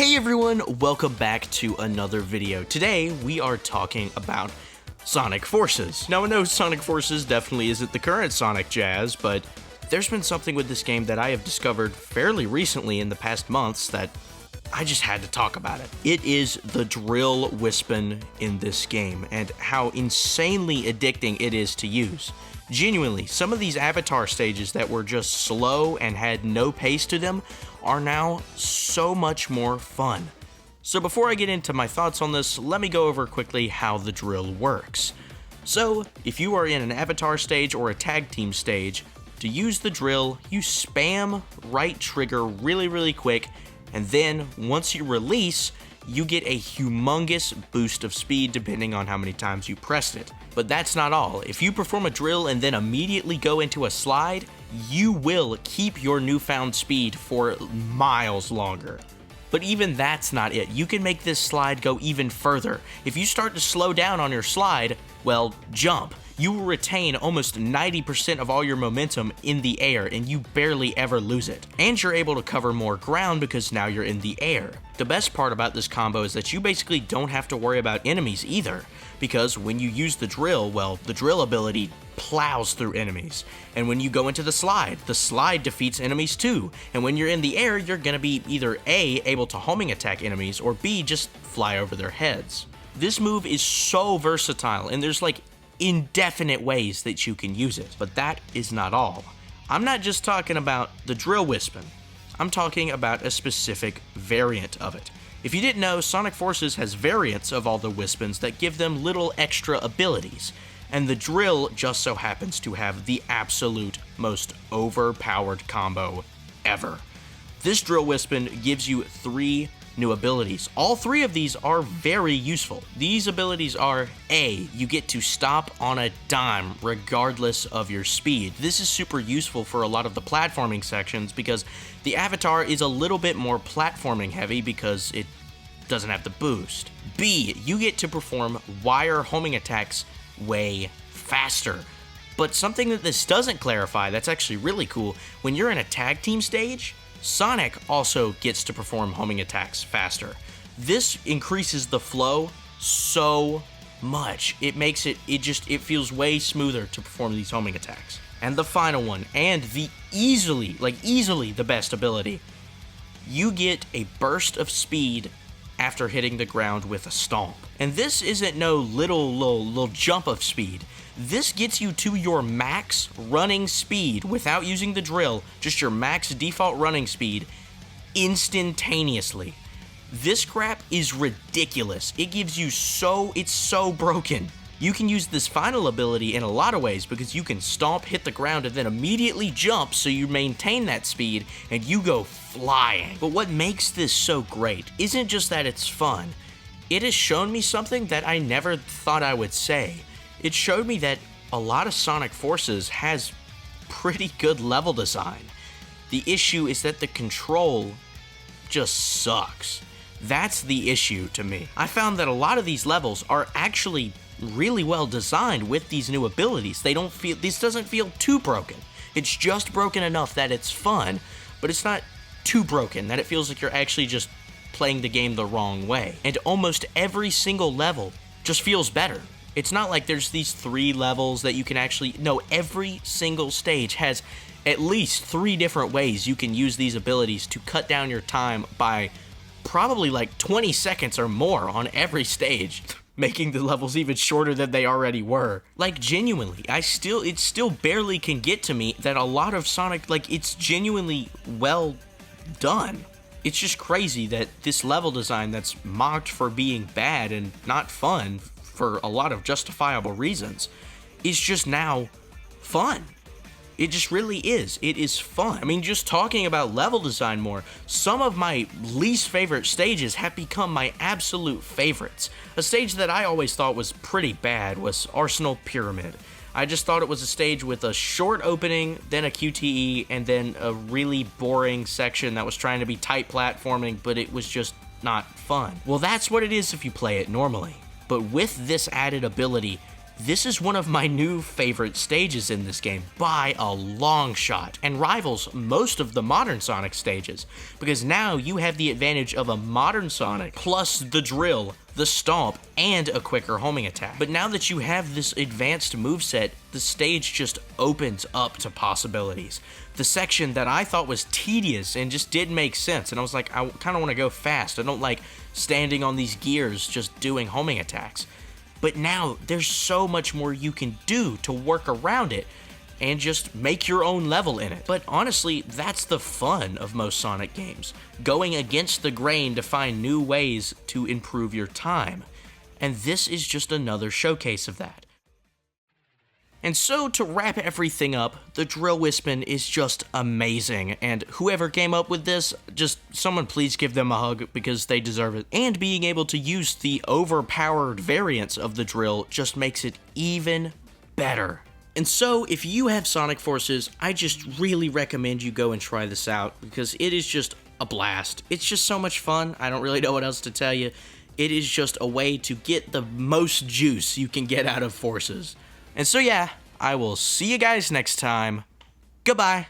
Hey everyone, welcome back to another video. Today we are talking about Sonic Forces. Now I know Sonic Forces definitely isn't the current Sonic jazz, but there's been something with this game that I have discovered fairly recently in the past months that I just had to talk about it. It is the drill wispin in this game and how insanely addicting it is to use. Genuinely, some of these avatar stages that were just slow and had no pace to them are now so much more fun. So before I get into my thoughts on this, let me go over quickly how the drill works. So, if you are in an avatar stage or a tag team stage, to use the drill, you spam right trigger really quick, and then once you release, you get a humongous boost of speed depending on how many times you pressed it. But that's not all. If you perform a drill and then immediately go into a slide, you will keep your newfound speed for miles longer. But even that's not it. You can make this slide go even further. If you start to slow down on your slide, well, jump. You will retain almost 90% of all your momentum in the air and you barely ever lose it. And you're able to cover more ground because now you're in the air. The best part about this combo is that you basically don't have to worry about enemies either, because when you use the drill, well, the drill ability plows through enemies. And when you go into the slide defeats enemies too. And when you're in the air, you're gonna be either A, able to homing attack enemies, or B, just fly over their heads. This move is so versatile, and there's like indefinite ways that you can use it. But that is not all. I'm not just talking about the drill wispin. I'm talking about a specific variant of it. If you didn't know, Sonic Forces has variants of all the wispins that give them little extra abilities, and the drill just so happens to have the absolute most overpowered combo ever. This drill wispin gives you 3 new abilities. All 3 of these are very useful. These abilities are A, you get to stop on a dime regardless of your speed. This is super useful for a lot of the platforming sections because the avatar is a little bit more platforming heavy because it doesn't have the boost. B, you get to perform wire homing attacks way faster. But something that this doesn't clarify that's actually really cool, when you're in a tag team stage, Sonic also gets to perform homing attacks faster. This increases the flow so much. It makes it feels way smoother to perform these homing attacks. And the final one, and the easily the best ability, you get a burst of speed after hitting the ground with a stomp. And this isn't no little jump of speed. This gets you to your max running speed without using the drill, just your max default running speed instantaneously. This crap is ridiculous. It gives you it's so broken. You can use this final ability in a lot of ways because you can stomp, hit the ground, and then immediately jump so you maintain that speed and you go flying. But what makes this so great isn't just that it's fun. It has shown me something that I never thought I would say. It showed me that a lot of Sonic Forces has pretty good level design. The issue is that the control just sucks. That's the issue to me. I found that a lot of these levels are actually really well designed with these new abilities. This doesn't feel too broken. It's just broken enough that it's fun, but it's not too broken that it feels like you're actually just playing the game the wrong way. And almost every single level just feels better. It's not like there's these 3 levels that you can no, every single stage has at least 3 different ways you can use these abilities to cut down your time by probably like 20 seconds or more on every stage, making the levels even shorter than they already were. Like, genuinely, it still barely can get to me that a lot of Sonic, it's genuinely well done. It's just crazy that this level design that's mocked for being bad and not fun for a lot of justifiable reasons is just now fun. It just really is. It is fun. I mean, just talking about level design more, some of my least favorite stages have become my absolute favorites. A stage that I always thought was pretty bad was Arsenal Pyramid. I just thought it was a stage with a short opening, then a QTE, and then a really boring section that was trying to be tight platforming, but it was just not fun. Well, that's what it is if you play it normally. But with this added ability, This is one of my new favorite stages in this game by a long shot, and rivals most of the modern Sonic stages, because now you have the advantage of a modern Sonic plus the drill, the stomp, and a quicker homing attack. But now that you have this advanced moveset, the stage just opens up to possibilities. The section that I thought was tedious and just didn't make sense, and I was like, I kind of want to go fast. I don't like standing on these gears just doing homing attacks. But now there's so much more you can do to work around it and just make your own level in it. But honestly, that's the fun of most Sonic games, going against the grain to find new ways to improve your time. And this is just another showcase of that. And so, to wrap everything up, the Drill Wispin is just amazing, and whoever came up with this, just someone please give them a hug because they deserve it. And being able to use the overpowered variants of the drill just makes it even better. And so, if you have Sonic Forces, I just really recommend you go and try this out because it is just a blast. It's just so much fun, I don't really know what else to tell you. It is just a way to get the most juice you can get out of Forces. And so yeah, I will see you guys next time. Goodbye.